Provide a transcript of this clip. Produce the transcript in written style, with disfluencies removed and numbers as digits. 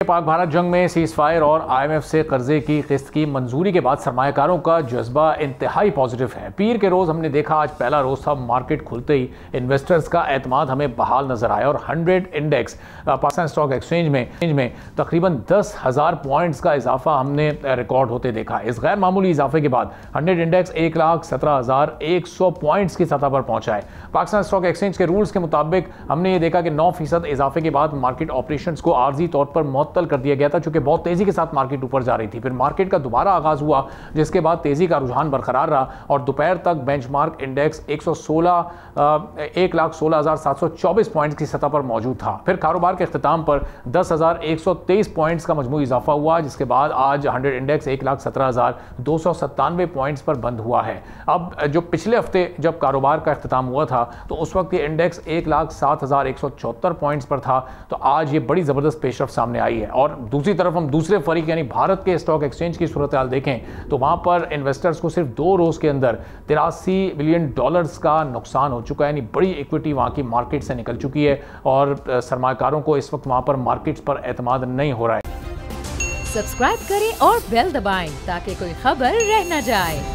पाक भारत जंग में cease fire और IMF से कर्जे की किस्त की मंजूरी के बाद सरमायाकारों का जज्बा इंतहाई पॉजिटिव है। पीर के रोज़ हमने देखा, आज पहला रोज़ था, मार्केट खुलते ही इन्वेस्टर्स का एतमाद हमें बहाल नजर आया और 100 इंडेक्स पाकिस्तान स्टॉक एक्सचेंज में तकरीबन 10,000 पॉइंट्स का इजाफा हमने रिकॉर्ड होते देखा। इस गैर मामूली इजाफे के बाद 100 इंडेक्स 1,17,100 पॉइंट्स की सतह पर पहुंचा है। पाकिस्तान स्टॉक एक्सचेंज के रूल्स के मुताबिक हमने ये देखा कि 9% इजाफे के बाद मार्केट ऑपरेशंस को आर्जी तौर पर मुअत्तल कर दिया गया था, चूंकि बहुत तेजी के साथ मार्केट ऊपर जा रही थी। फिर मार्केट का दोबारा आगाज हुआ, जिसके बाद तेजी का रुझान बरकरार रहा और दोपहर तक बेंचमार्क इंडेक्स 1,16,724 पॉइंट्स की सतह पर मौजूद था। फिर कारोबार के इख्तिताम पर 10,123 पॉइंट्स का मजमूई इजाफा हुआ, जिसके बाद आज 100 इंडेक्स 1,17,297 पॉइंट्स पर बंद हुआ है। अब जो पिछले हफ्ते जब कारोबार का इख्तिताम हुआ था तो उस वक्त ये इंडेक्स 1,07,174 पॉइंट्स पर था, तो आज ये बड़ी जबरदस्त पेशरफ सामने आई है। और दूसरी तरफ हम दूसरे फरीक यानी भारत के स्टॉक एक्सचेंज की सूरत हाल देखें तो वहां पर इन्वेस्टर्स को सिर्फ 2 रोज के अंदर $83 बिलियन का नुकसान हो चुका है, यानी बड़ी इक्विटी वहां की मार्केट से निकल चुकी है और सरमायाकारों को इस वक्त वहां पर मार्केट्स पर एतमाद नहीं हो रहा है। सब्सक्राइब करें और बेल दबाएं ताकि कोई खबर रह न जाए।